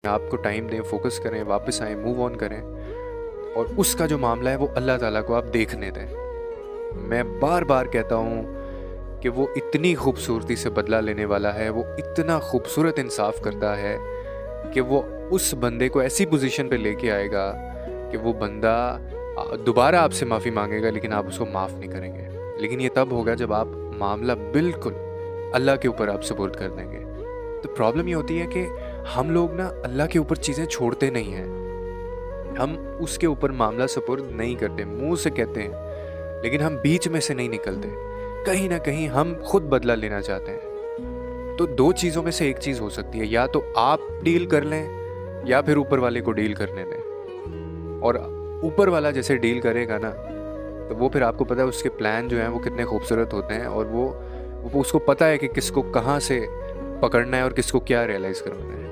آپ کو ٹائم دیں، فوکس کریں، واپس آئیں، موو آن کریں، اور اس کا جو معاملہ ہے وہ اللہ تعالیٰ کو آپ دیکھنے دیں۔ میں بار بار کہتا ہوں کہ وہ اتنی خوبصورتی سے بدلہ لینے والا ہے، وہ اتنا خوبصورت انصاف کرتا ہے کہ وہ اس بندے کو ایسی پوزیشن پہ لے کے آئے گا کہ وہ بندہ دوبارہ آپ سے معافی مانگے گا، لیکن آپ اس کو معاف نہیں کریں گے۔ لیکن یہ تب ہوگا جب آپ معاملہ بالکل اللہ کے اوپر آپ سپورٹ کر دیں گے۔ تو پرابلم یہ ہوتی ہے کہ ہم لوگ نا اللہ کے اوپر چیزیں چھوڑتے نہیں ہیں، ہم اس کے اوپر معاملہ سپورٹ نہیں کرتے، منہ سے کہتے ہیں لیکن ہم بیچ میں سے نہیں نکلتے، کہیں نہ کہیں ہم خود بدلہ لینا چاہتے ہیں۔ تو دو چیزوں میں سے ایک چیز ہو سکتی ہے، یا تو آپ ڈیل کر لیں یا پھر اوپر والے کو ڈیل کرنے دیں، اور اوپر والا جیسے ڈیل کرے گا نا تو وہ پھر آپ کو پتہ ہے اس کے پلان جو ہیں وہ کتنے خوبصورت ہوتے ہیں، اور وہ اس کو پتہ ہے کہ کس کو کہاں سے پکڑنا ہے اور کس کو کیا ریئلائز کروانا ہے۔